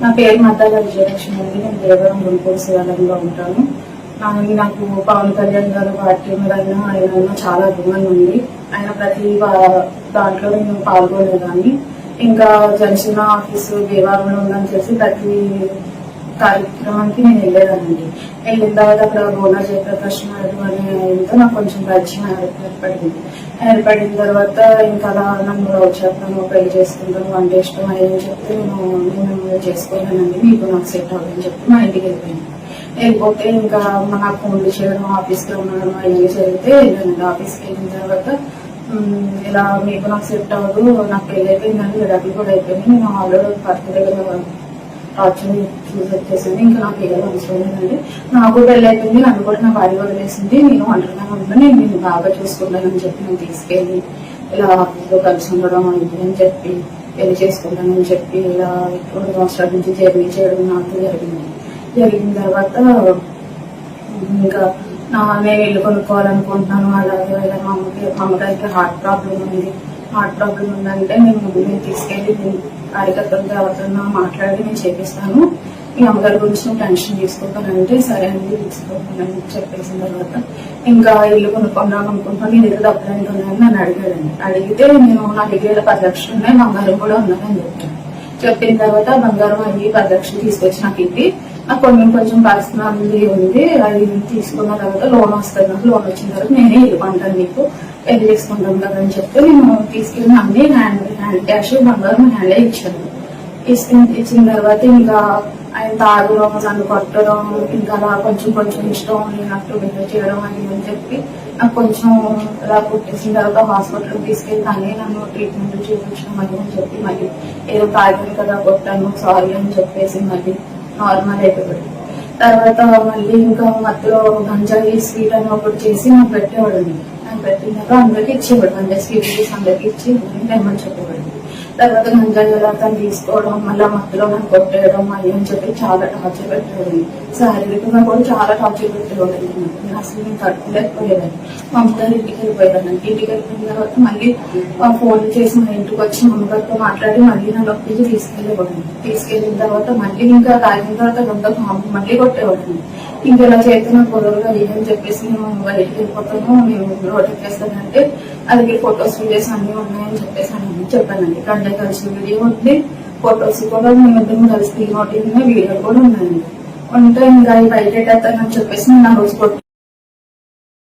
నా పేరు మద్దాల విజయలక్ష్మి అండి. నేను దేవరం గుంటూరు శివాలయంలో ఉంటాను. నాకు పవన్ కళ్యాణ్ గారు పార్టీ మీద ఆయన చాలా అభిమానం ఉంది. ఆయన ప్రతి దాంట్లో నేను పాల్గొనేదాన్ని. ఇంకా జనసేన ఆఫీసు దేవాలయంలో ఉందని తెలిసి ప్రతి కార్యక్రమానికి నేను వెళ్ళేదానండి. వెళ్ళిన తర్వాత అక్కడ బోనా జయప్రకాష్ నాయుడు అనే ఆయనతో నాకు కొంచెం పరిచయం ఏర్పడిన తర్వాత ఇంకా అలా నన్ను వచ్చాను పెళ్లి చేసుకుంటాను అంటే ఇష్టం అయ్యని చెప్తే నేను చేసుకోలేనండి, మీకు నాకు సెట్ అవ్వదని చెప్పి మా ఇంటికి వెళ్ళిపోతే ఇంకా నాకు ఫోన్లు చేయడం ఆఫీస్లో ఉండడం అవన్నీ జరిగితే వెళ్ళానండి. ఆఫీస్కి వెళ్ళిన తర్వాత ఇలా మీకు నాకు సెట్ అవ్వదు, నాకు పెళ్లి అయిపోయిందండి, డబ్బులు కూడా అయిపోయింది, నేను ఆల్రెడీ భర్త దగ్గర టార్చర్ వచ్చేసింది, ఇంకా నాకు ఏదో అవసరం లేదండి, నాకు పెళ్లి అయిపోయింది, నన్ను కూడా నా భార్య వదిలేసింది, నేను ఒంటరిగా ఉంటాను, నేను నేను బాగా చూసుకుంటానని చెప్పి నేను తీసుకెళ్ళి ఇలా ఆఫీస్లో కలిసి ఉండడం అని చెప్పి పెళ్లి చేసుకుంటానని చెప్పి ఇలా 2 సంవత్సరాల నుంచి జర్నీ చేయడం నాకు జరిగిన తర్వాత ఇంకా నేను ఇల్లు కొనుక్కోవాలనుకుంటున్నాను. అలాగే మా అమ్మగారికి హార్ట్ ప్రాబ్లం ఉందంటే నేను తీసుకెళ్లి కార్యకర్తలతో ఎవరితో మాట్లాడి నేను చేపిస్తాను, మీ అమ్మగారి గురించి నేను టెన్షన్ తీసుకుంటానంటే సరే అండి తీసుకోవాలని చెప్పేసిన తర్వాత ఇంకా ఇల్లు కొనుక్కుందాం అనుకుంటున్నాను. నీ దగ్గర డబ్బులు ఎంత ఉన్నాయని నన్ను అడిగితే నేను నా దగ్గర 10 లక్షలు ఉన్నాయి, బంగారం కూడా ఉన్నాయని చెప్పిన తర్వాత బంగారం అవి 10 లక్షలు తీసుకొచ్చి నాకు ఇది నాకు కొంచెం పర్సనల్ ఉంది, అది తీసుకున్న తర్వాత లోన్ వస్తుంది, నాకు లోన్ వచ్చిన తర్వాత నేనే ఇల్లు కొంటాను, నీకు పెళ్లి చేసుకుంటాం కదా అని చెప్తే నేను తీసుకెళ్ళిన అన్ని హ్యాండ్ క్యాష్ బంగారం హ్యాండే ఇచ్చిన తర్వాత ఇంకా ఆయన తాగడం నన్ను కొట్టడం ఇంకా అలా కొంచెం ఇష్టం లేనట్టు బిహేవ్ చేయడం అని చెప్పి నాకు కొంచెం ఇలా పుట్టేసిన తర్వాత హాస్పిటల్కి తీసుకెళ్లి కానీ నన్ను ట్రీట్మెంట్ చూపించడం అని చెప్పి మళ్ళీ ఏదో తాగాను కదా కొట్టాను సారీ అని చెప్పేసి మళ్ళీ నార్మల్ అయిపోయాడు. తర్వాత మళ్ళీ ఇంకా మధ్యలో గంజాయి స్వీట్ అని ఒకటి చేసి నాకు పెట్టేవాడు. నాకు పెట్టినాక అందరికి ఇచ్చేవాడు, గంజాయి స్వీట్ చేసి అందరికి ఇచ్చి ఏమని చెప్పేవాడు. తర్వాత గంజాయి ఎలా తను తీసుకోవడం మళ్ళీ మధ్యలో నాకు కొట్టేయడం మళ్ళీ అని చెప్పి చాలా టార్చర్ పెట్టేవాడు. శారీరకంగా కూడా చాలా టార్చర్ పెట్టేవాడు. నేను అసలు నేను తట్టుకోలేకపోయేదాన్ని. మా అమ్మగారు ఇంటికి వెళ్ళిపోయేదాన్ని. ఇంటికి వెళ్ళిపోయిన తర్వాత మళ్ళీ ఫోన్ చేసి మా ఇంటికి వచ్చి మా అమ్మగారితో మాట్లాడి మళ్ళీ నన్ను ఒప్పించి తీసుకెళ్ళిన తర్వాత మళ్ళీ ఇంకా తాగిన తర్వాత గంటకు మళ్ళీ కొట్టేవాడు. ఇంకా ఇలా చేస్తే నాకు కుదరగా లేదని చెప్పేసి నేను బయటికి వెళ్ళిపోతాను, నేను రోడ్ ఎక్కేస్తానంటే అది ఫొటోస్ వీడియోస్ అన్ని ఉన్నాయని చెప్పేసి అని చెప్పానండి. గంట కలిసిన వీడియో ఉంది, ఫొటోస్ కూడా మేము కలిసి తీయడం వీడియోలు కూడా ఉన్నాయండి. ఉంటే ఇంకా బయట ఎట్టేస్తానని చెప్పేసి నేను ఆ రోజు